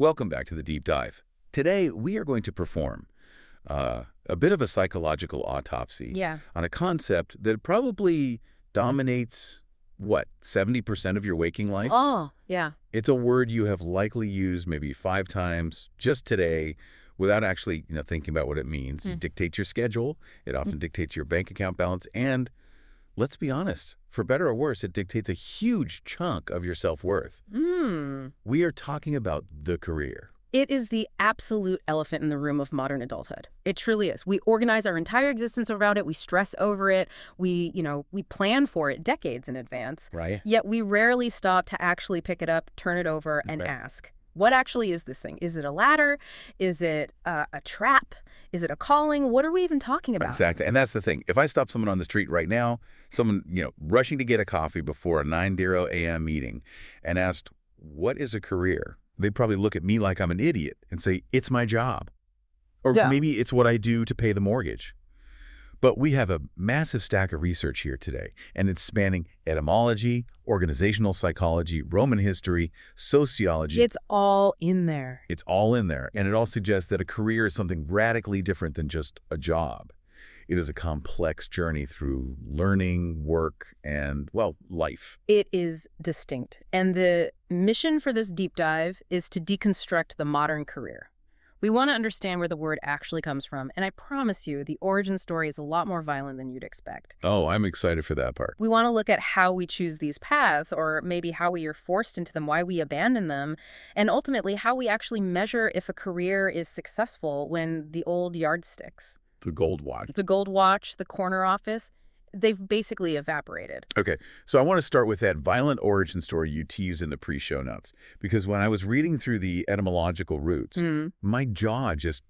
Welcome back to the Deep Dive. Today, we are going to perform a bit of a psychological autopsy Yeah. on a concept that probably dominates, what, 70% of your waking life? Oh, yeah. It's a word you have likely used maybe 5 times just today without actually thinking about what it means. It dictates your schedule. It often dictates your bank account balance. And let's be honest, for better or worse, it dictates a huge chunk of your self-worth. We are talking about the career. It is the absolute elephant in the room of modern adulthood. It truly is. We organize our entire existence around it. We stress over it. We plan for it decades in advance. Right. Yet we rarely stop to actually pick it up, turn it over, and ask, what actually is this thing? Is it a ladder? Is it a trap? Is it a calling? What are we even talking about? Exactly. And that's the thing. If I stop someone on the street right now, someone, rushing to get a coffee before a 9:00 a.m. meeting and asked, what is a career? They'd probably look at me like I'm an idiot and say, it's my job. Or maybe it's what I do to pay the mortgage. But we have a massive stack of research here today, and it's spanning etymology, organizational psychology, Roman history, sociology. It's all in there. It's all in there, and it all suggests that a career is something radically different than just a job. It is a complex journey through learning, work, and, well, life. It is distinct. And the mission for this deep dive is to deconstruct the modern career. We want to understand where the word actually comes from, and I promise you, the origin story is a lot more violent than you'd expect. Oh, I'm excited for that part. We want to look at how we choose these paths, or maybe how we are forced into them, why we abandon them, and ultimately how we actually measure if a career is successful when the old yardsticks, The gold watch. the gold watch, the corner office, they've basically evaporated. Okay, so I want to start with that violent origin story you teased in the pre-show notes, because when I was reading through the etymological roots, my jaw just,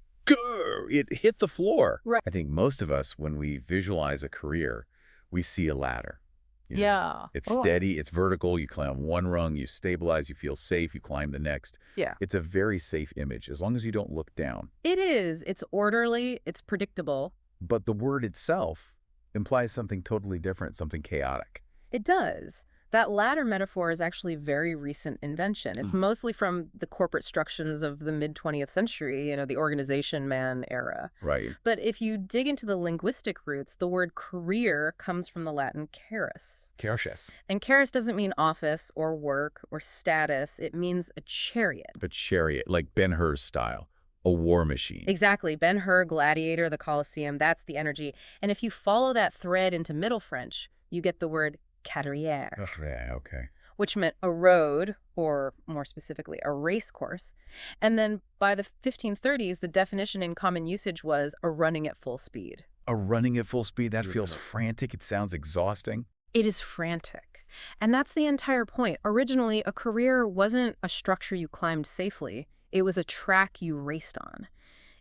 it hit the floor. Right. I think most of us, when we visualize a career, we see a ladder. Yeah. It's steady, it's vertical, you climb one rung, you stabilize, you feel safe, you climb the next. Yeah. It's a very safe image, as long as you don't look down. It is. It's orderly. It's predictable. But the word itself implies something totally different, something chaotic. It does. That ladder metaphor is actually a very recent invention. It's mostly from the corporate structures of the mid-20th century, the organization man era. Right. But if you dig into the linguistic roots, the word career comes from the Latin carus. Carus. And carus doesn't mean office or work or status. It means a chariot. A chariot, like Ben-Hur's style. A war machine. Exactly. Ben-Hur, gladiator, the Colosseum, that's the energy. And if you follow that thread into Middle French, you get the word carrière, Okay. which meant a road, or more specifically, a race course. And then by the 1530s, the definition in common usage was a running at full speed. A running at full speed, that feels frantic. It sounds exhausting. It is frantic. And that's the entire point. Originally, a career wasn't a structure you climbed safely. It was a track you raced on.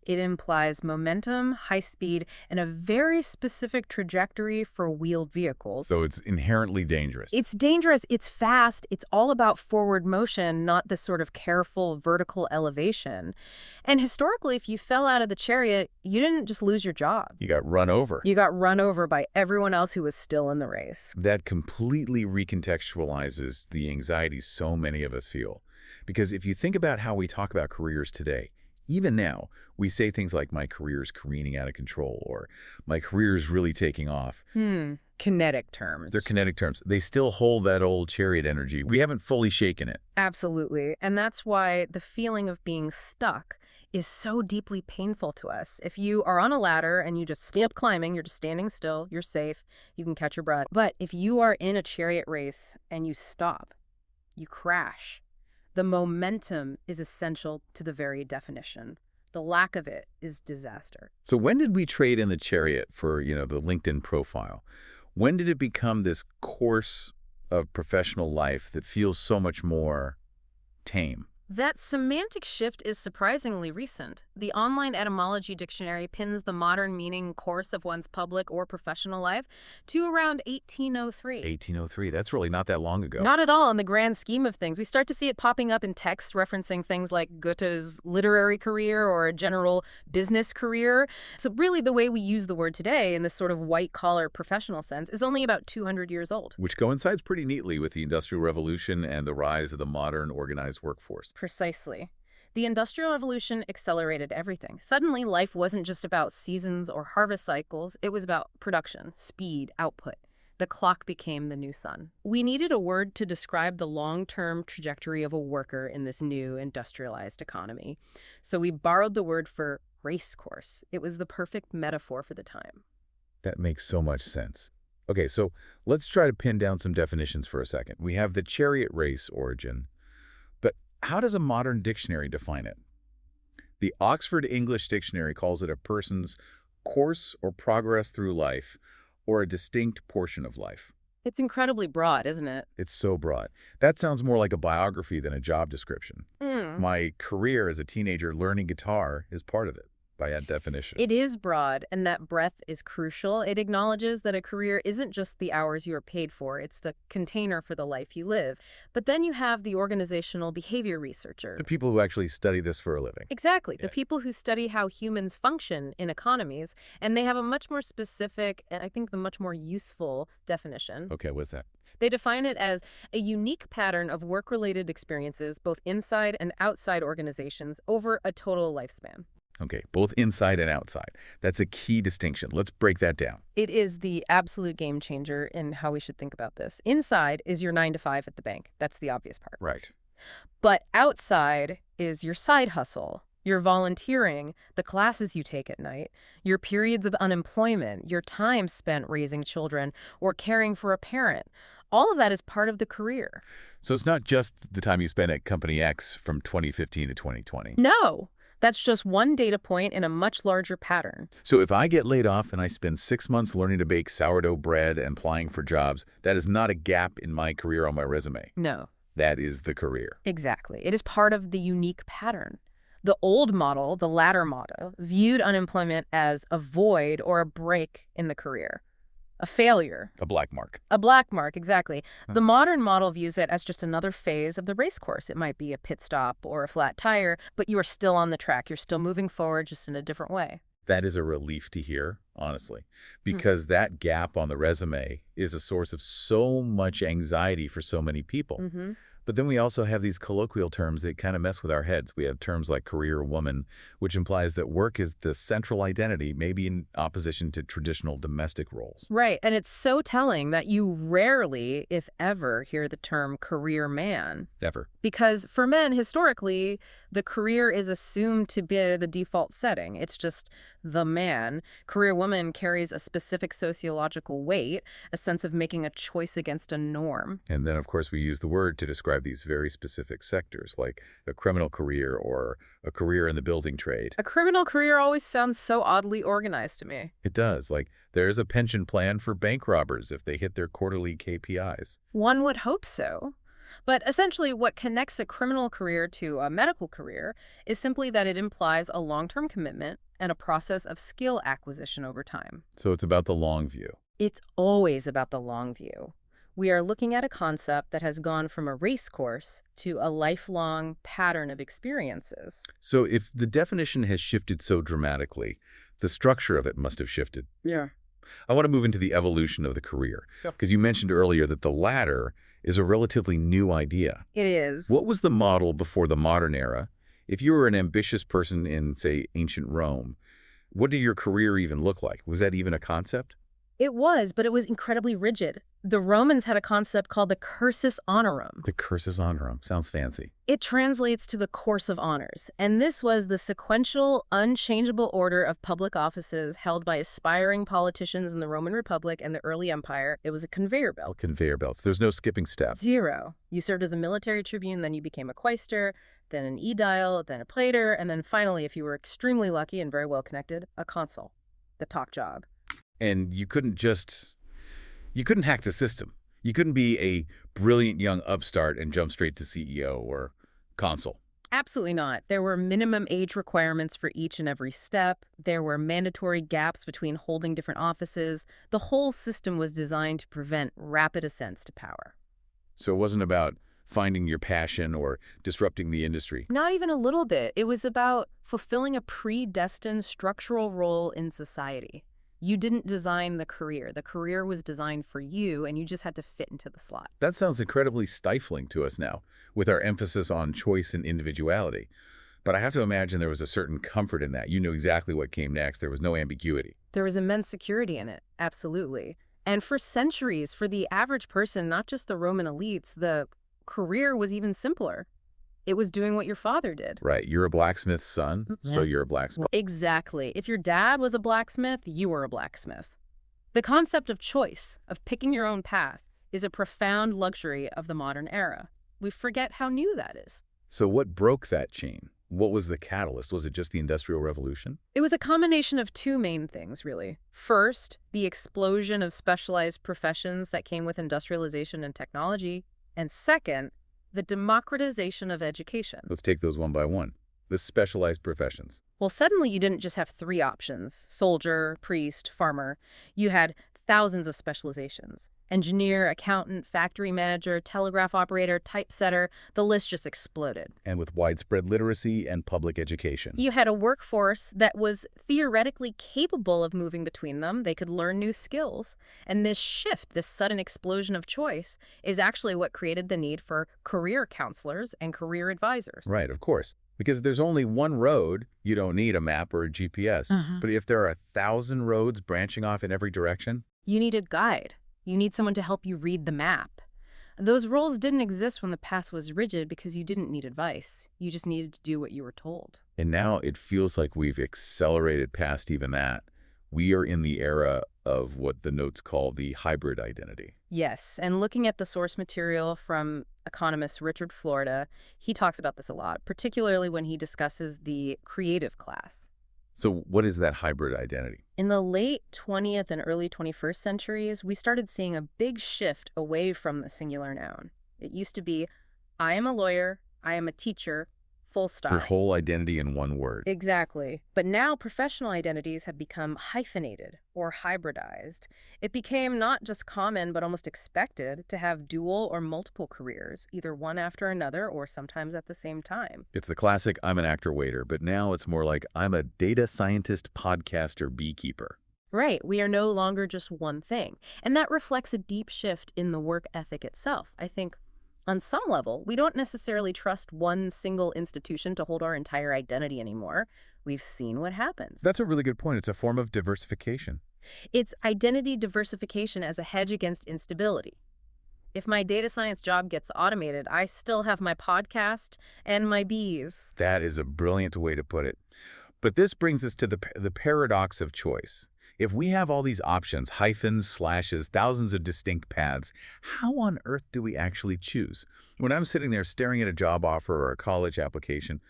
It implies momentum, high speed, and a very specific trajectory for wheeled vehicles. So it's inherently dangerous. It's dangerous, it's fast, it's all about forward motion, not this sort of careful vertical elevation. And historically, if you fell out of the chariot, you didn't just lose your job. You got run over. You got run over by everyone else who was still in the race. That completely recontextualizes the anxiety so many of us feel. Because if you think about how we talk about careers today, even now, we say things like, my career's careening out of control, or my career's really taking off. Kinetic terms. They're kinetic terms. They still hold that old chariot energy. We haven't fully shaken it. Absolutely. And that's why the feeling of being stuck is so deeply painful to us. If you are on a ladder and you just stop climbing, you're just standing still, you're safe, you can catch your breath. But if you are in a chariot race and you stop, you crash. The momentum is essential to the very definition. The lack of it is disaster. So when did we trade in the chariot for, the LinkedIn profile? When did it become this course of professional life that feels so much more tame? That semantic shift is surprisingly recent. The online etymology dictionary pins the modern meaning course of one's public or professional life to around 1803. 1803, that's really not that long ago. Not at all in the grand scheme of things. We start to see it popping up in text referencing things like Goethe's literary career or a general business career. So really the way we use the word today in this sort of white-collar professional sense is only about 200 years old. Which coincides pretty neatly with the Industrial Revolution and the rise of the modern organized workforce. Precisely. The Industrial Revolution accelerated everything. Suddenly, life wasn't just about seasons or harvest cycles. It was about production, speed, output. The clock became the new sun. We needed a word to describe the long-term trajectory of a worker in this new industrialized economy. So we borrowed the word for race course. It was the perfect metaphor for the time. That makes so much sense. Okay, so let's try to pin down some definitions for a second. We have the chariot race origin, but how does a modern dictionary define it? The Oxford English Dictionary calls it a person's course or progress through life, or a distinct portion of life. It's incredibly broad, isn't it? It's so broad. That sounds more like a biography than a job description. Mm. My career as a teenager learning guitar is part of it, by that definition. It is broad, and that breadth is crucial. It acknowledges that a career isn't just the hours you are paid for, it's the container for the life you live. But then you have the organizational behavior researcher. The people who actually study this for a living. Exactly. Yeah. The people who study how humans function in economies, and they have a much more specific, and I think the much more useful definition. Okay, what's that? They define it as a unique pattern of work-related experiences, both inside and outside organizations, over a total lifespan. Okay, both inside and outside. That's a key distinction. Let's break that down. It is the absolute game changer in how we should think about this. Inside is your 9 to 5 at the bank. That's the obvious part. Right. But outside is your side hustle, your volunteering, the classes you take at night, your periods of unemployment, your time spent raising children or caring for a parent. All of that is part of the career. So it's not just the time you spent at Company X from 2015 to 2020. No. That's just one data point in a much larger pattern. So if I get laid off and I spend 6 months learning to bake sourdough bread and applying for jobs, that is not a gap in my career on my resume. No. That is the career. Exactly. It is part of the unique pattern. The old model, the latter model, viewed unemployment as a void or a break in the career. A failure. A black mark. A black mark, exactly. The modern model views it as just another phase of the race course. It might be a pit stop or a flat tire, but you are still on the track. You're still moving forward, just in a different way. That is a relief to hear, honestly, because that gap on the resume is a source of so much anxiety for so many people. Mm-hmm. But then we also have these colloquial terms that kind of mess with our heads. We have terms like career woman, which implies that work is the central identity, maybe in opposition to traditional domestic roles. Right, and it's so telling that you rarely, if ever, hear the term career man. Never. Because for men, historically, the career is assumed to be the default setting. It's just the man. Career woman carries a specific sociological weight, a sense of making a choice against a norm. And then, of course, we use the word to describe these very specific sectors, like a criminal career or a career in the building trade. A criminal career always sounds so oddly organized to me. It does. Like, there's a pension plan for bank robbers if they hit their quarterly KPIs. One would hope so. But essentially, what connects a criminal career to a medical career is simply that it implies a long-term commitment and a process of skill acquisition over time. So it's about the long view. It's always about the long view. We are looking at a concept that has gone from a race course to a lifelong pattern of experiences. So if the definition has shifted so dramatically, the structure of it must have shifted. Yeah. I want to move into the evolution of the career, Yep. because you mentioned earlier that the latter is a relatively new idea. It is. What was the model before the modern era? If you were an ambitious person in, say, ancient Rome, what did your career even look like? Was that even a concept? It was, but it was incredibly rigid. The Romans had a concept called the cursus honorum. The cursus honorum. Sounds fancy. It translates to the course of honors, and this was the sequential, unchangeable order of public offices held by aspiring politicians in the Roman Republic and the early empire. It was a conveyor belt. Conveyor belts. There's no skipping steps. Zero. You served as a military tribune, then you became a quaestor, then an aedile, then a praetor, and then finally, if you were extremely lucky and very well connected, a consul. The top job. And you couldn't hack the system. You couldn't be a brilliant young upstart and jump straight to CEO or consul. Absolutely not. There were minimum age requirements for each and every step. There were mandatory gaps between holding different offices. The whole system was designed to prevent rapid ascents to power. So it wasn't about finding your passion or disrupting the industry. Not even a little bit. It was about fulfilling a predestined structural role in society. You didn't design the career. The career was designed for you, and you just had to fit into the slot. That sounds incredibly stifling to us now, with our emphasis on choice and individuality. But I have to imagine there was a certain comfort in that. You knew exactly what came next. There was no ambiguity. There was immense security in it, absolutely. And for centuries, for the average person, not just the Roman elites, the career was even simpler. It was doing what your father did. Right. You're a blacksmith's son, so you're a blacksmith. Exactly. If your dad was a blacksmith, you were a blacksmith. The concept of choice, of picking your own path, is a profound luxury of the modern era. We forget how new that is. So what broke that chain? What was the catalyst? Was it just the Industrial Revolution? It was a combination of two main things, really. First, the explosion of specialized professions that came with industrialization and technology. And second, the democratization of education. Let's take those one by one. The specialized professions. Well, suddenly you didn't just have three options: soldier, priest, farmer. You had thousands of specializations: engineer, accountant, factory manager, telegraph operator, typesetter. The list just exploded. And with widespread literacy and public education. You had a workforce that was theoretically capable of moving between them. They could learn new skills. And this shift, this sudden explosion of choice, is actually what created the need for career counselors and career advisors. Right, of course. Because there's only one road, you don't need a map or a GPS. But if there are 1,000 roads branching off in every direction, you need a guide. You need someone to help you read the map. Those roles didn't exist when the path was rigid because you didn't need advice. You just needed to do what you were told. and now it feels like we've accelerated past even that. We are in the era of what the notes call the hybrid identity. Yes, and looking at the source material from economist Richard Florida, he talks about this a lot, particularly when he discusses the creative class. So what is that hybrid identity? In the late 20th and early 21st centuries, we started seeing a big shift away from the singular noun. It used to be, I am a lawyer, I am a teacher, full stop. Your whole identity in one word. Exactly. But now professional identities have become hyphenated or hybridized. It became not just common, but almost expected to have dual or multiple careers, either one after another or sometimes at the same time. It's the classic, I'm an actor waiter, but now it's more like I'm a data scientist, podcaster, beekeeper. Right. We are no longer just one thing. And that reflects a deep shift in the work ethic itself. I think on some level, we don't necessarily trust one single institution to hold our entire identity anymore. We've seen what happens. That's a really good point. It's a form of diversification. It's identity diversification as a hedge against instability. If my data science job gets automated, I still have my podcast and my bees. That is a brilliant way to put it. But this brings us to the paradox of choice. If we have all these options, hyphens, slashes, thousands of distinct paths, how on earth do we actually choose? When I'm sitting there staring at a job offer or a college application,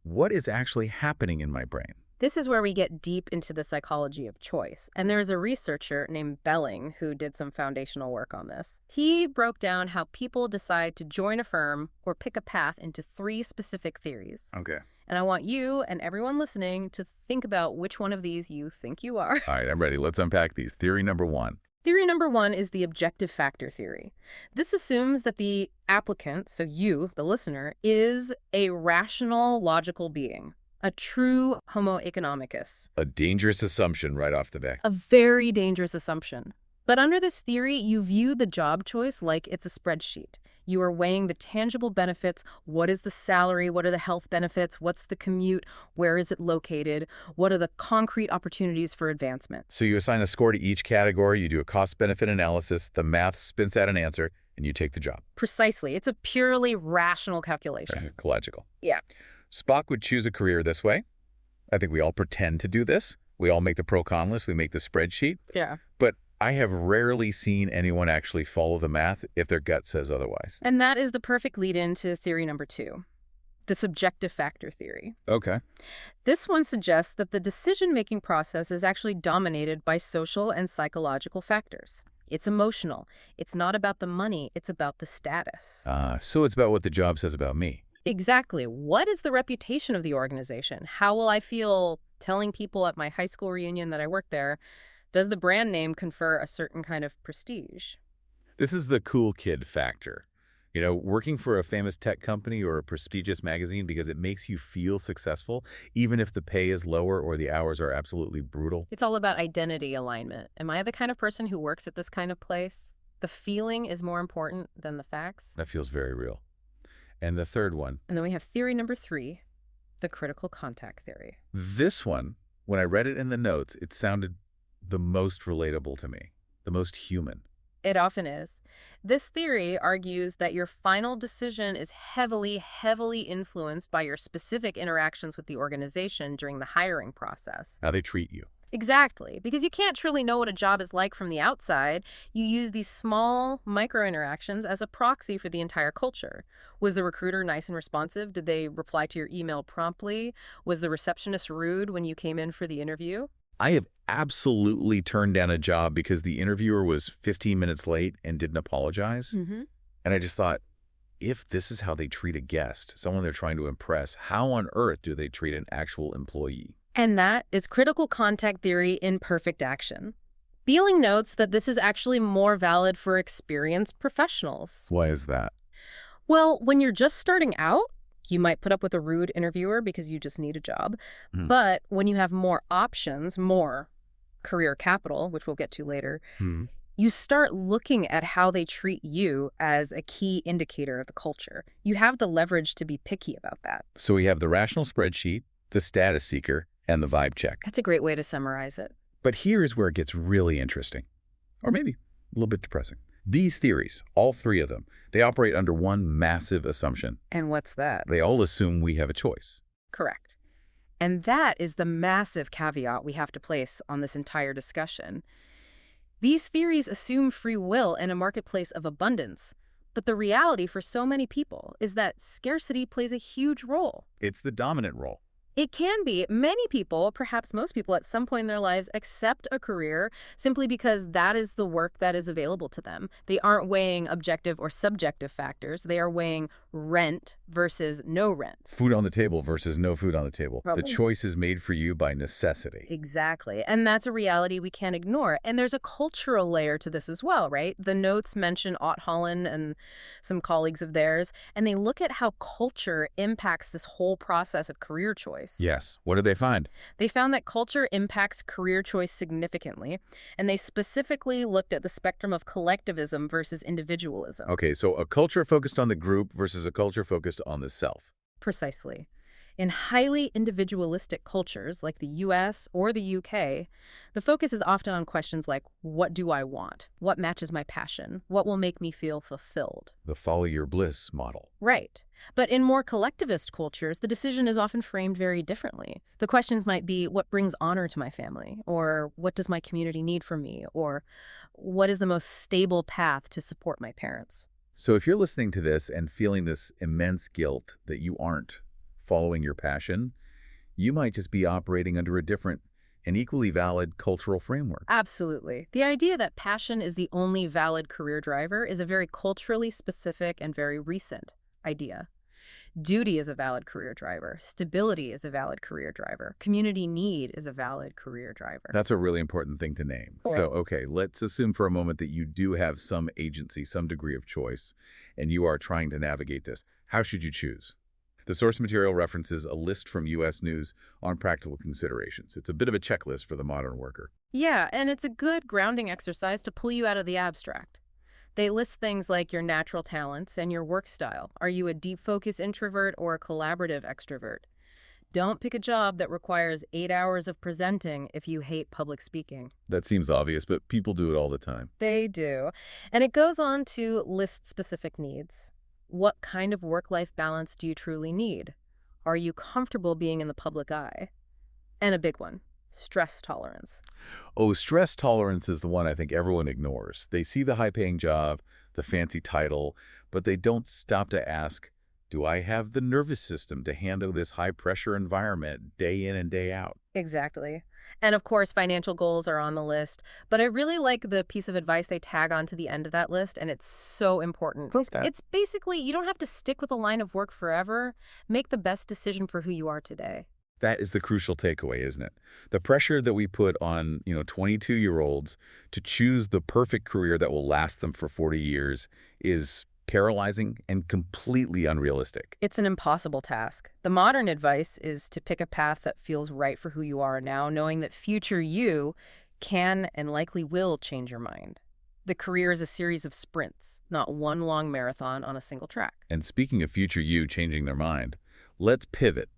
what is actually happening in my brain? This is where we get deep into the psychology of choice. And there's a researcher named Belling who did some foundational work on this. He broke down how people decide to join a firm or pick a path into 3 specific theories. Okay. And I want you and everyone listening to think about which one of these you think you are. All right, I'm ready. Let's unpack these. Theory number 1. Theory number 1 is the objective factor theory. This assumes that the applicant, so you, the listener, is a rational, logical being, a true Homo economicus. A dangerous assumption right off the bat. A very dangerous assumption. But under this theory, you view the job choice like it's a spreadsheet. You are weighing the tangible benefits. What is the salary? What are the health benefits? What's the commute? Where is it located? What are the concrete opportunities for advancement? So you assign a score to each category, you do a cost-benefit analysis, the math spits out an answer, and you take the job. Precisely. It's a purely rational calculation. Logical. Yeah. Spock would choose a career this way. I think we all pretend to do this. We all make the pro-con list. We make the spreadsheet. Yeah. But I have rarely seen anyone actually follow the math if their gut says otherwise. And that is the perfect lead-in to theory number 2, the subjective factor theory. Okay. This one suggests that the decision-making process is actually dominated by social and psychological factors. It's emotional. It's not about the money. It's about the status. So it's about what the job says about me. Exactly. What is the reputation of the organization? How will I feel telling people at my high school reunion that I work there? Does the brand name confer a certain kind of prestige? This is the cool kid factor. You know, working for a famous tech company or a prestigious magazine because it makes you feel successful, even if the pay is lower or the hours are absolutely brutal. It's all about identity alignment. Am I the kind of person who works at this kind of place? The feeling is more important than the facts. That feels very real. And the third one. And then we have theory number 3, The critical contact theory. This one, when I read it in the notes, it sounded the most relatable to me, the most human. It often is. This theory argues that your final decision is heavily, heavily influenced by your specific interactions with the organization during the hiring process. How they treat you. Exactly. Because you can't truly know what a job is like from the outside. You use these small micro interactions as a proxy for the entire culture. Was the recruiter nice and responsive? Did they reply to your email promptly? Was the receptionist rude when you came in for the interview? I have absolutely turned down a job because the interviewer was 15 minutes late and didn't apologize. Mm-hmm. And I just thought, if this is how they treat a guest, someone they're trying to impress, how on earth do they treat an actual employee? And that is critical contact theory in perfect action. Beeling notes that this is actually more valid for experienced professionals. Why is that? Well, when you're just starting out, you might put up with a rude interviewer because you just need a job. Hmm. But when you have more options, more career capital, which we'll get to later, you start looking at how they treat you as a key indicator of the culture. You have the leverage to be picky about that. So we have the rational spreadsheet, the status seeker, and the vibe check. That's a great way to summarize it. But here is where it gets really interesting, or maybe a little bit depressing. These theories, all three of them, they operate under one massive assumption. And what's that? They all assume we have a choice. Correct. And that is the massive caveat we have to place on this entire discussion. These theories assume free will in a marketplace of abundance, but the reality for so many people is that scarcity plays a huge role. It's the dominant role. It can be. Many people, perhaps most people at some point in their lives, accept a career simply because that is the work that is available to them. They aren't weighing objective or subjective factors. They are weighing rent versus no rent. Food on the table versus no food on the table. Probably. The choice is made for you by necessity. Exactly. And that's a reality we can't ignore. And there's a cultural layer to this as well, right? The notes mention Ott Holland and some colleagues of theirs, and they look at how culture impacts this whole process of career choice. Yes. What did they find? They found that culture impacts career choice significantly, and they specifically looked at the spectrum of collectivism versus individualism. Okay, so a culture focused on the group versus a culture focused on the self. Precisely. In highly individualistic cultures like the US or the UK, the focus is often on questions like, what do I want? What matches my passion? What will make me feel fulfilled? The follow your bliss model. Right. But in more collectivist cultures, the decision is often framed very differently. The questions might be, what brings honor to my family? Or what does my community need from me? Or what is the most stable path to support my parents? So if you're listening to this and feeling this immense guilt that you aren't following your passion, you might just be operating under a different and equally valid cultural framework. Absolutely. The idea that passion is the only valid career driver is a very culturally specific and very recent idea. Duty is a valid career driver. Stability is a valid career driver. Community need is a valid career driver. That's a really important thing to name. Correct. So, okay, let's assume for a moment that you do have some agency, some degree of choice, and you are trying to navigate this. How should you choose? The source material references a list from U.S. News on practical considerations. It's a bit of a checklist for the modern worker. Yeah, and it's a good grounding exercise to pull you out of the abstract. They list things like your natural talents and your work style. Are you a deep focus introvert or a collaborative extrovert? Don't pick a job that requires 8 hours of presenting if you hate public speaking. That seems obvious, but people do it all the time. They do. And it goes on to list specific needs. What kind of work-life balance do you truly need? Are you comfortable being in the public eye? And a big one, stress tolerance. Oh, stress tolerance is the one I think everyone ignores. They see the high-paying job, the fancy title, but they don't stop to ask, do I have the nervous system to handle this high-pressure environment day in and day out? Exactly. And of course, financial goals are on the list. But I really like the piece of advice they tag on to the end of that list, and it's so important. What's that? It's basically, you don't have to stick with a line of work forever. Make the best decision for who you are today. That is the crucial takeaway, isn't it? The pressure that we put on, 22-year-olds to choose the perfect career that will last them for 40 years is paralyzing and completely unrealistic. It's an impossible task. The modern advice is to pick a path that feels right for who you are now, knowing that future you can and likely will change your mind. The career is a series of sprints, not one long marathon on a single track. And speaking of future you changing their mind, let's pivot.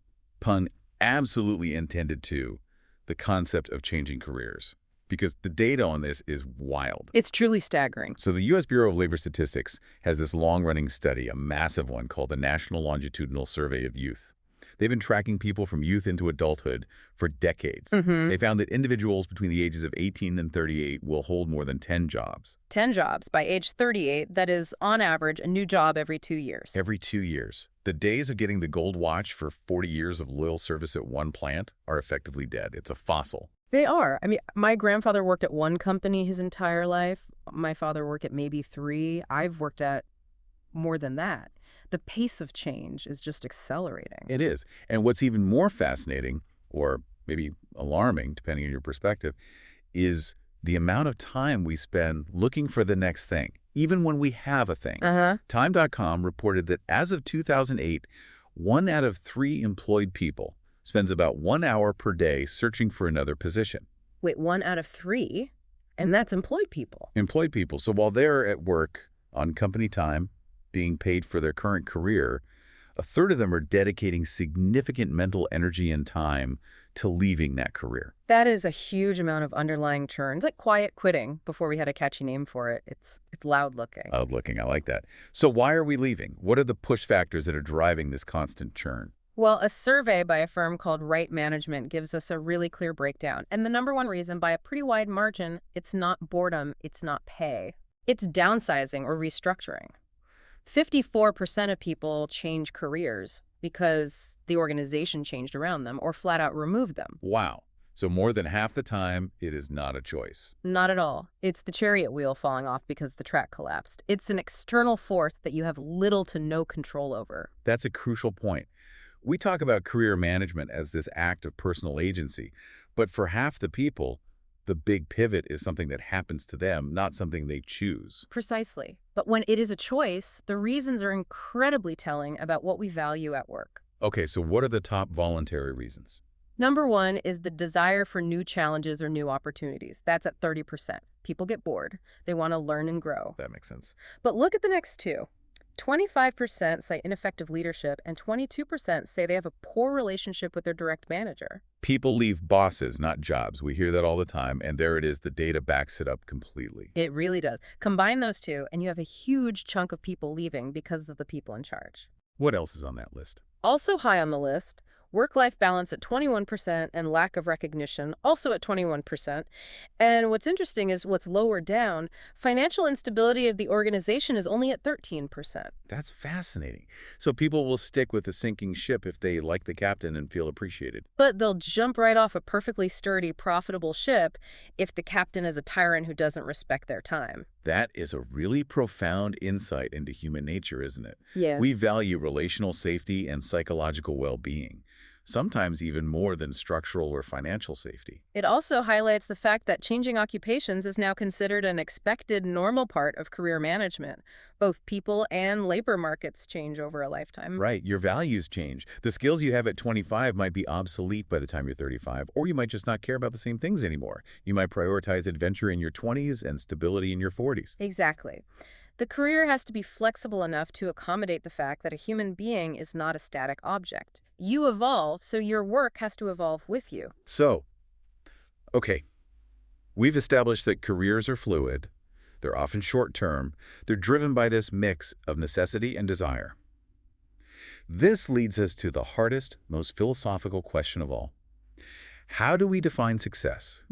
pun absolutely intended to, the concept of changing careers. Because the data on this is wild. It's truly staggering. So the U.S. Bureau of Labor Statistics has this long-running study, a massive one called the National Longitudinal Survey of Youth. They've been tracking people from youth into adulthood for decades. They found that individuals between the ages of 18 and 38 will hold more than 10 jobs. 10 jobs. By age 38, that is, on average, a new job every 2 years. Every 2 years. The days of getting the gold watch for 40 years of loyal service at one plant are effectively dead. It's a fossil. They are. I mean, my grandfather worked at one company his entire life. My father worked at maybe 3. I've worked at more than that. The pace of change is just accelerating. It is. And what's even more fascinating, or maybe alarming, depending on your perspective, is the amount of time we spend looking for the next thing, even when we have a thing. Time.com reported that as of 2008, 1 out of 3 employed people spends about 1 hour per day searching for another position. Wait, 1 out of 3? And that's employed people. Employed people. So while they're at work on company time, being paid for their current career, a third of them are dedicating significant mental energy and time to leaving that career. That is a huge amount of underlying churn. It's like quiet quitting before we had a catchy name for it. It's loud looking. Loud looking, I like that. So why are we leaving? What are the push factors that are driving this constant churn? Well, a survey by a firm called Right Management gives us a really clear breakdown. And the number one reason, by a pretty wide margin, it's not boredom, it's not pay. It's downsizing or restructuring. 54% of people change careers because the organization changed around them or flat out removed them. Wow. So more than half the time, it is not a choice. Not at all. It's the chariot wheel falling off because the track collapsed. It's an external force that you have little to no control over. That's a crucial point. We talk about career management as this act of personal agency, but for half the people, the big pivot is something that happens to them, not something they choose. Precisely. But when it is a choice, the reasons are incredibly telling about what we value at work. Okay, so what are the top voluntary reasons? Number 1 is the desire for new challenges or new opportunities. That's at 30%. People get bored. They want to learn and grow. That makes sense. But look at the next 2. 25% say ineffective leadership, and 22% say they have a poor relationship with their direct manager. People leave bosses, not jobs. We hear that all the time, and there it is. The data backs it up completely. It really does. Combine those two, and you have a huge chunk of people leaving because of the people in charge. What else is on that list? Also high on the list, work-life balance at 21% and lack of recognition also at 21%. And what's interesting is what's lower down, financial instability of the organization is only at 13%. That's fascinating. So people will stick with the sinking ship if they like the captain and feel appreciated. But they'll jump right off a perfectly sturdy, profitable ship if the captain is a tyrant who doesn't respect their time. That is a really profound insight into human nature, isn't it? Yeah. We value relational safety and psychological well-being, sometimes even more than structural or financial safety. It also highlights the fact that changing occupations is now considered an expected normal part of career management. Both people and labor markets change over a lifetime. Right. Your values change. The skills you have at 25 might be obsolete by the time you're 35, or you might just not care about the same things anymore. You might prioritize adventure in your 20s and stability in your 40s. Exactly. The career has to be flexible enough to accommodate the fact that a human being is not a static object. You evolve, so your work has to evolve with you. So, okay, we've established that careers are fluid. They're often short-term. They're driven by this mix of necessity and desire. This leads us to the hardest, most philosophical question of all. How do we define success?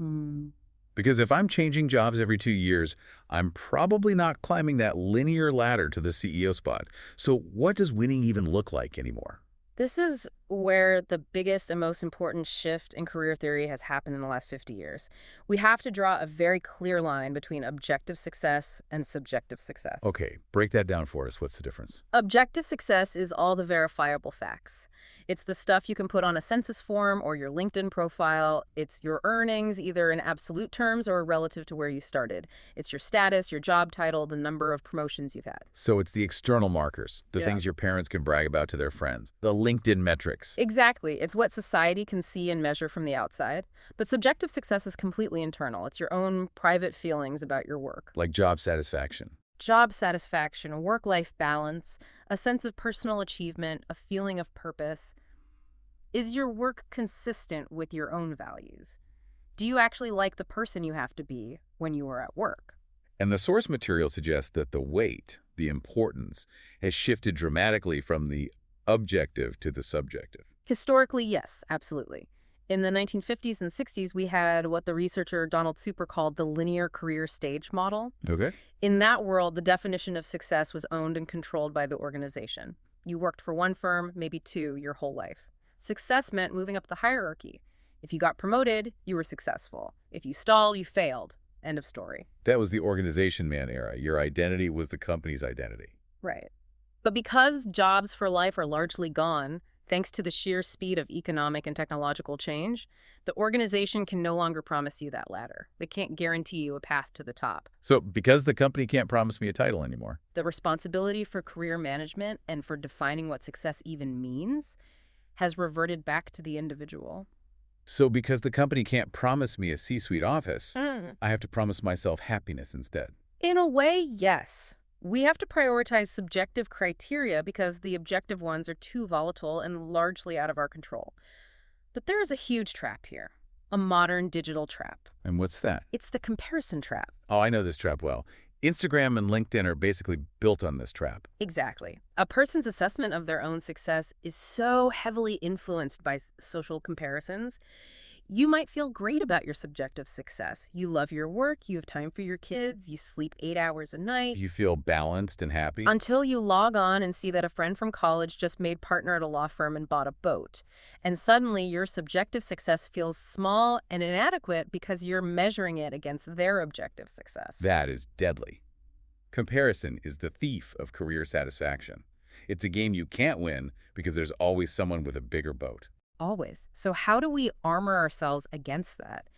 Because if I'm changing jobs every 2 years, I'm probably not climbing that linear ladder to the CEO spot. So what does winning even look like anymore? This is where the biggest and most important shift in career theory has happened in the last 50 years. We have to draw a very clear line between objective success and subjective success. Okay, break that down for us. What's the difference? Objective success is all the verifiable facts. It's the stuff you can put on a census form or your LinkedIn profile. It's your earnings, either in absolute terms or relative to where you started. It's your status, your job title, the number of promotions you've had. So it's the external markers, the things your parents can brag about to their friends, the LinkedIn metrics. Exactly. It's what society can see and measure from the outside. But subjective success is completely internal. It's your own private feelings about your work. Like job satisfaction. Job satisfaction, work-life balance, a sense of personal achievement, a feeling of purpose. Is your work consistent with your own values? Do you actually like the person you have to be when you are at work? And the source material suggests that the weight, the importance, has shifted dramatically from the objective to the subjective. Historically, yes, absolutely. In the 1950s and 60s, we had what the researcher Donald Super called the linear career stage model. Okay. In that world, the definition of success was owned and controlled by the organization. You worked for one firm, maybe two, your whole life. Success meant moving up the hierarchy. If you got promoted, you were successful. If you stalled, you failed. End of story. That was the organization man era. Your identity was the company's identity. Right. But because jobs for life are largely gone, thanks to the sheer speed of economic and technological change, the organization can no longer promise you that ladder. They can't guarantee you a path to the top. So because the company can't promise me a title anymore. The responsibility for career management and for defining what success even means has reverted back to the individual. So because the company can't promise me a C-suite office, I have to promise myself happiness instead. In a way, yes. We have to prioritize subjective criteria because the objective ones are too volatile and largely out of our control. But there is a huge trap here, a modern digital trap. And what's that? It's the comparison trap. Oh, I know this trap well. Instagram and LinkedIn are basically built on this trap. Exactly. A person's assessment of their own success is so heavily influenced by social comparisons. You might feel great about your subjective success. You love your work, you have time for your kids, you sleep 8 hours a night. You feel balanced and happy? Until you log on and see that a friend from college just made partner at a law firm and bought a boat. And suddenly your subjective success feels small and inadequate because you're measuring it against their objective success. That is deadly. Comparison is the thief of career satisfaction. It's a game you can't win because there's always someone with a bigger boat. Always. So how do we armor ourselves against that?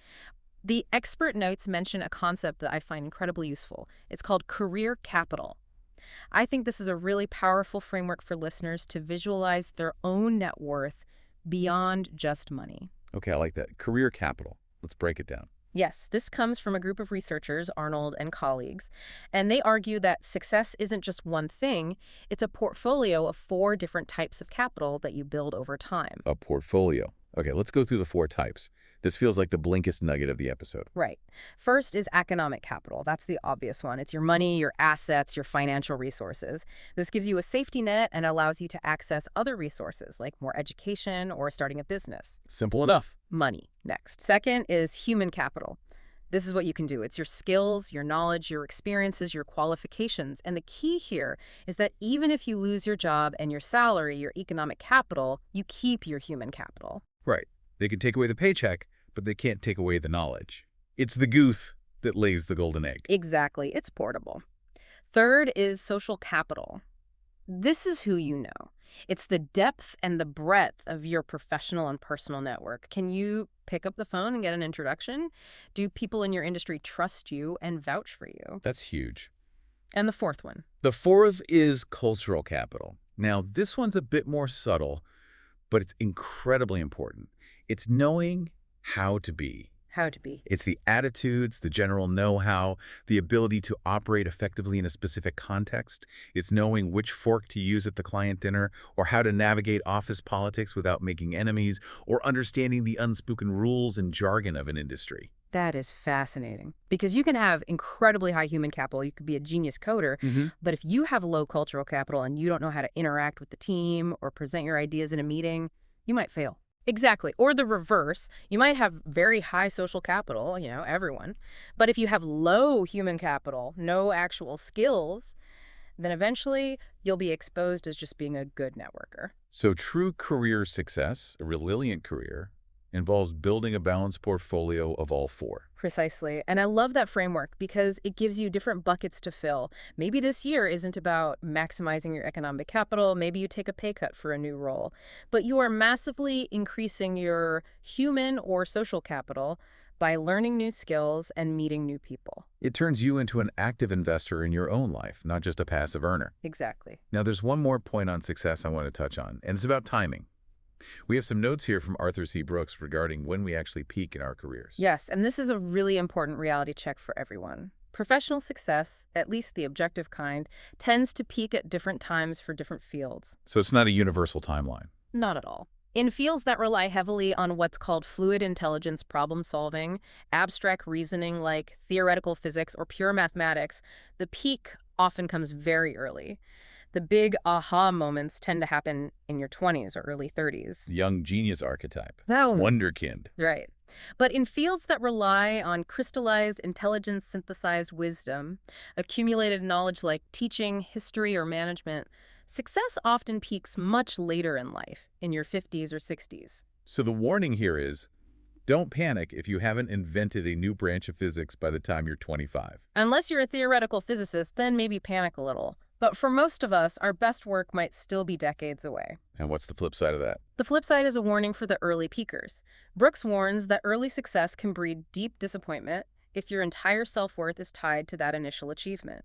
The expert notes mention a concept that I find incredibly useful. It's called career capital. I think this is a really powerful framework for listeners to visualize their own net worth beyond just money. Okay, I like that. Career capital. Let's break it down. Yes, this comes from a group of researchers, Arnold and colleagues, and they argue that success isn't just one thing, it's a portfolio of 4 different types of capital that you build over time. A portfolio. Okay, let's go through the 4 types. This feels like the blinkest nugget of the episode. Right. First is economic capital. That's the obvious one. It's your money, your assets, your financial resources. This gives you a safety net and allows you to access other resources like more education or starting a business. Simple enough. Money next. Second is human capital. This is what you can do. It's your skills, your knowledge, your experiences, your qualifications. And the key here is that even if you lose your job and your salary, your economic capital, you keep your human capital. Right. They can take away the paycheck, but they can't take away the knowledge. It's the goose that lays the golden egg. Exactly. It's portable. Third is social capital. This is who you know. It's the depth and the breadth of your professional and personal network. Can you pick up the phone and get an introduction? Do people in your industry trust you and vouch for you? That's huge. And the fourth one. The fourth is cultural capital. Now, this one's a bit more subtle, but it's incredibly important. It's knowing how to be. How to be. It's the attitudes, the general know-how, the ability to operate effectively in a specific context. It's knowing which fork to use at the client dinner, or how to navigate office politics without making enemies, or understanding the unspoken rules and jargon of an industry. That is fascinating. Because you can have incredibly high human capital. You could be a genius coder. But if you have low cultural capital and you don't know how to interact with the team or present your ideas in a meeting, you might fail. Exactly. Or the reverse. You might have very high social capital, everyone. But if you have low human capital, no actual skills, then eventually you'll be exposed as just being a good networker. So true career success, a resilient career, involves building a balanced portfolio of all 4. Precisely. And I love that framework because it gives you different buckets to fill. Maybe this year isn't about maximizing your economic capital. Maybe you take a pay cut for a new role. But you are massively increasing your human or social capital by learning new skills and meeting new people. It turns you into an active investor in your own life, not just a passive earner. Exactly. Now, there's one more point on success I want to touch on, and it's about timing. We have some notes here from Arthur C. Brooks regarding when we actually peak in our careers. Yes, and this is a really important reality check for everyone. Professional success, at least the objective kind, tends to peak at different times for different fields. So it's not a universal timeline. Not at all. In fields that rely heavily on what's called fluid intelligence problem solving, abstract reasoning like theoretical physics or pure mathematics, the peak often comes very early. The big aha moments tend to happen in your 20s or early 30s. Young genius archetype. Oh, Wonderkind. right. But in fields that rely on crystallized intelligence, synthesized wisdom, accumulated knowledge like teaching, history, or management, success often peaks much later in life, in your 50s or 60s. So the warning here is, don't panic if you haven't invented a new branch of physics by the time you're 25. Unless you're a theoretical physicist, then maybe panic a little. But for most of us, our best work might still be decades away. And what's the flip side of that? The flip side is a warning for the early peakers. Brooks warns that early success can breed deep disappointment if your entire self-worth is tied to that initial achievement.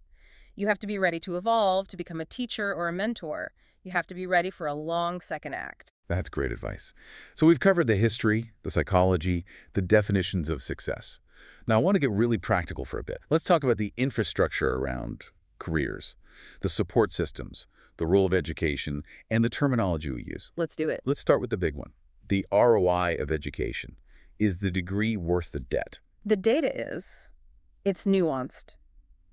You have to be ready to evolve, to become a teacher or a mentor. You have to be ready for a long second act. That's great advice. So we've covered the history, the psychology, the definitions of success. Now I want to get really practical for a bit. Let's talk about the infrastructure around careers, the support systems, the role of education, and the terminology we use. Let's do it. Let's start with the big one, the ROI of education. Is the degree worth the debt? The data is, it's nuanced.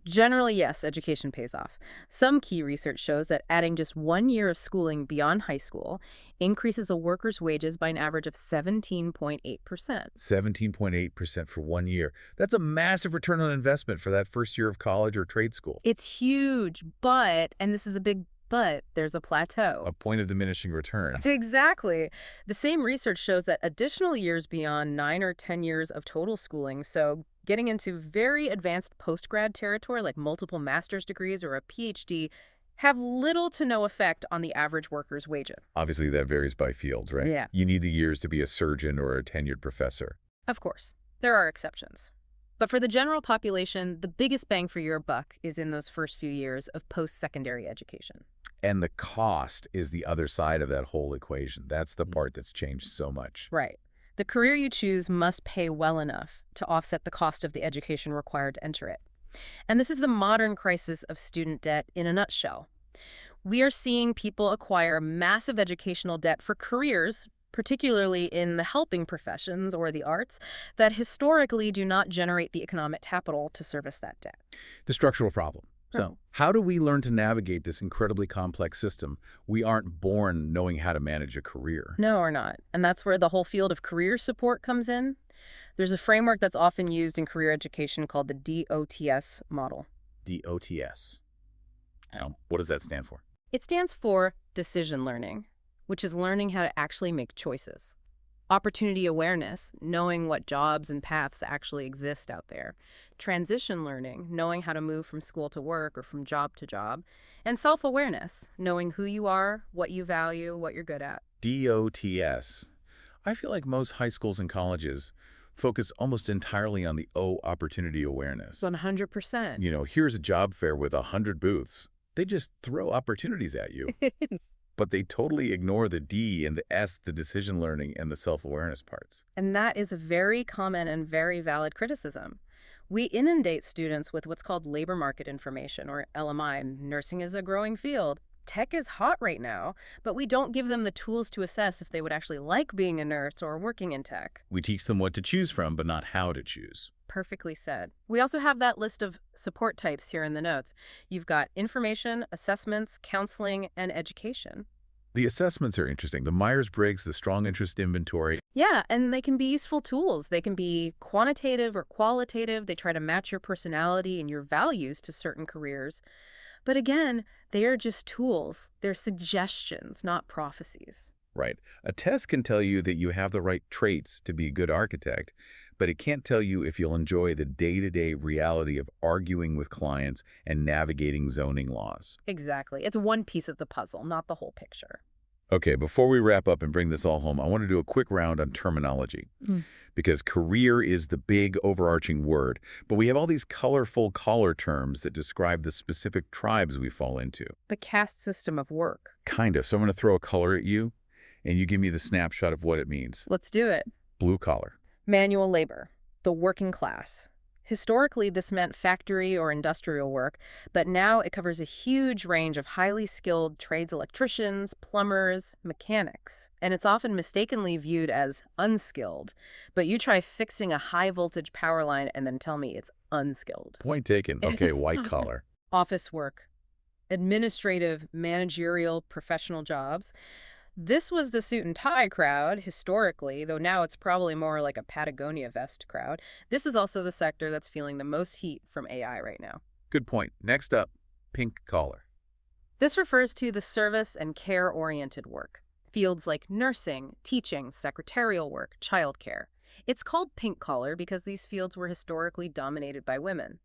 Generally, yes, education pays off. Some key research shows that adding just 1 year of schooling beyond high school increases a worker's wages by an average of 17.8%. 17.8% for 1 year. That's a massive return on investment for that first year of college or trade school. It's huge, but, and this is a big but, there's a plateau. A point of diminishing returns. Exactly. The same research shows that additional years beyond 9 or 10 years of total schooling, so getting into very advanced post-grad territory like multiple master's degrees or a PhD, have little to no effect on the average worker's wages. Obviously, that varies by field, right? Yeah. You need the years to be a surgeon or a tenured professor. Of course, there are exceptions. But for the general population, the biggest bang for your buck is in those first few years of post-secondary education. And the cost is the other side of that whole equation. That's the part that's changed so much. Right. The career you choose must pay well enough to offset the cost of the education required to enter it. And this is the modern crisis of student debt in a nutshell. We are seeing people acquire massive educational debt for careers, particularly in the helping professions or the arts, that historically do not generate the economic capital to service that debt. The structural problem. So how do we learn to navigate this incredibly complex system? We aren't born knowing how to manage a career. No, we're not. And that's where the whole field of career support comes in. There's a framework that's often used in career education called the DOTS model. DOTS. Now, what does that stand for? It stands for decision learning, which is learning how to actually make choices. Opportunity awareness, knowing what jobs and paths actually exist out there. Transition learning, knowing how to move from school to work or from job to job. And self-awareness, knowing who you are, what you value, what you're good at. DOTS. I feel like most high schools and colleges focus almost entirely on the O, opportunity awareness. 100%. You know, here's a job fair with 100 booths. They just throw opportunities at you. But they totally ignore the D and the S, the decision learning and the self-awareness parts. And that is a very common and very valid criticism. We inundate students with what's called labor market information, or LMI. Nursing is a growing field. Tech is hot right now, but we don't give them the tools to assess if they would actually like being a nurse or working in tech. We teach them what to choose from, but not how to choose. Perfectly said. We also have that list of support types here in the notes. You've got information, assessments, counseling, and education. The assessments are interesting. The Myers-Briggs, the strong interest inventory. Yeah, and they can be useful tools. They can be quantitative or qualitative. They try to match your personality and your values to certain careers. But again, they are just tools. They're suggestions, not prophecies. Right. A test can tell you that you have the right traits to be a good architect, but it can't tell you if you'll enjoy the day-to-day reality of arguing with clients and navigating zoning laws. Exactly. It's one piece of the puzzle, not the whole picture. Okay, before we wrap up and bring this all home, I want to do a quick round on terminology. Because career is the big overarching word, but we have all these colorful collar terms that describe the specific tribes we fall into. The caste system of work. Kind of. So I'm going to throw a color at you, and you give me the snapshot of what it means. Let's do it. Blue collar. Manual labor, the working class. Historically, this meant factory or industrial work, but now it covers a huge range of highly skilled trades: electricians, plumbers, mechanics. And it's often mistakenly viewed as unskilled. But you try fixing a high-voltage power line and then tell me it's unskilled. Point taken. Okay, white collar. Office work, administrative, managerial, professional jobs. This was the suit and tie crowd historically, though now it's probably more like a Patagonia vest crowd. This is also the sector that's feeling the most heat from AI right now. Good point. Next up, pink collar. This refers to the service and care-oriented work. Fields like nursing, teaching, secretarial work, childcare. It's called pink collar because these fields were historically dominated by women.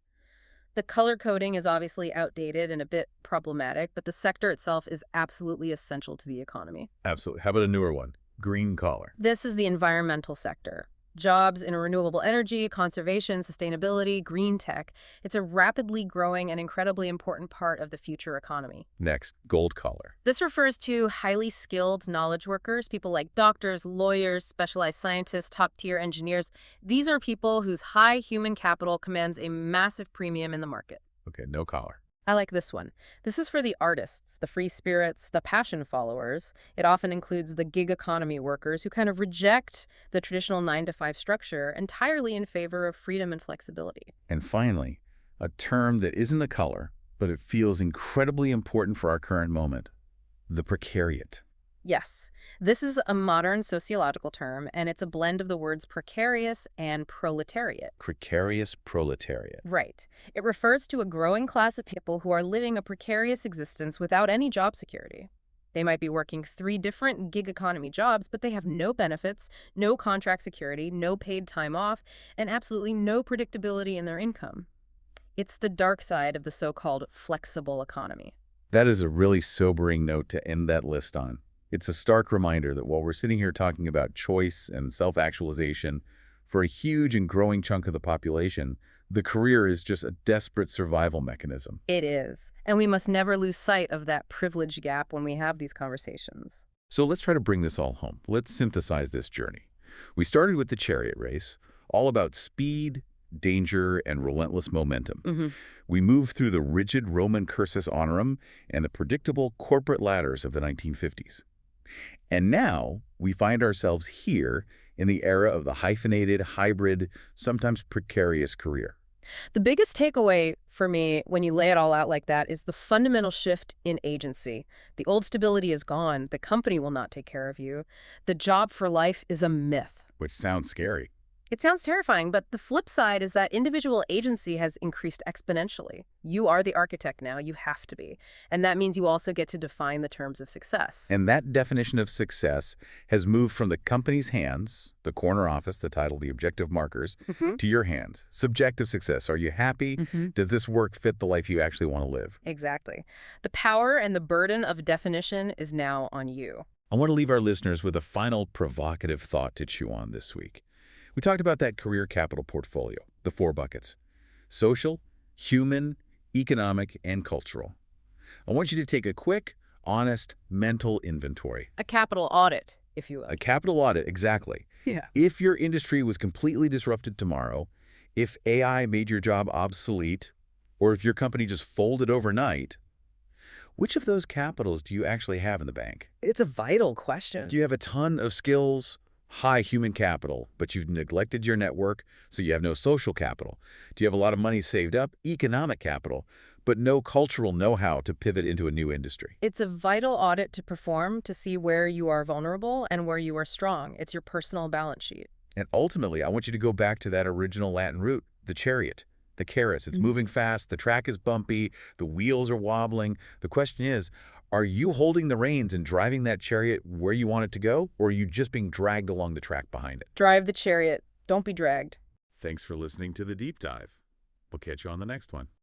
The color coding is obviously outdated and a bit problematic, but the sector itself is absolutely essential to the economy. Absolutely. How about a newer one? Green collar. This is the environmental sector. Jobs in renewable energy, conservation, sustainability, green tech. It's a rapidly growing and incredibly important part of the future economy. Next, gold collar. This refers to highly skilled knowledge workers, people like doctors, lawyers, specialized scientists, top-tier engineers. These are people whose high human capital commands a massive premium in the market. Okay, no collar. I like this one. This is for the artists, the free spirits, the passion followers. It often includes the gig economy workers who kind of reject the traditional 9-to-5 structure entirely in favor of freedom and flexibility. And finally, a term that isn't a color, but it feels incredibly important for our current moment: the precariat. Yes, this is a modern sociological term, and it's a blend of the words precarious and proletariat. Precarious proletariat. Right. It refers to a growing class of people who are living a precarious existence without any job security. They might be working 3 different gig economy jobs, but they have no benefits, no contract security, no paid time off, and absolutely no predictability in their income. It's the dark side of the so-called flexible economy. That is a really sobering note to end that list on. It's a stark reminder that while we're sitting here talking about choice and self-actualization for a huge and growing chunk of the population, the career is just a desperate survival mechanism. It is. And we must never lose sight of that privilege gap when we have these conversations. So let's try to bring this all home. Let's synthesize this journey. We started with the chariot race, all about speed, danger, and relentless momentum. We moved through the rigid Roman cursus honorum and the predictable corporate ladders of the 1950s. And now we find ourselves here in the era of the hyphenated, hybrid, sometimes precarious career. The biggest takeaway for me when you lay it all out like that is the fundamental shift in agency. The old stability is gone. The company will not take care of you. The job for life is a myth. Which sounds scary. It sounds terrifying, but the flip side is that individual agency has increased exponentially. You are the architect now. You have to be. And that means you also get to define the terms of success. And that definition of success has moved from the company's hands, the corner office, the title, the objective markers, to your hands. Subjective success. Are you happy? Does this work fit the life you actually want to live? Exactly. The power and the burden of definition is now on you. I want to leave our listeners with a final provocative thought to chew on this week. We talked about that career capital portfolio, the 4 buckets: social, human, economic, and cultural. I want you to take a quick, honest, mental inventory. A capital audit, if you will. A capital audit, exactly. Yeah. If your industry was completely disrupted tomorrow, if AI made your job obsolete, or if your company just folded overnight, which of those capitals do you actually have in the bank? It's a vital question. Do you have a ton of skills, high human capital, but you've neglected your network, so you have no social capital? Do you have a lot of money saved up, economic capital, but no cultural know-how to pivot into a new industry? It's a vital audit to perform to see where you are vulnerable and where you are strong. It's your personal balance sheet. And ultimately, I want you to go back to that original Latin root, the chariot, the carrots. It's moving fast, the track is bumpy, the wheels are wobbling. The question is, are you holding the reins and driving that chariot where you want it to go, or are you just being dragged along the track behind it? Drive the chariot. Don't be dragged. Thanks for listening to The Deep Dive. We'll catch you on the next one.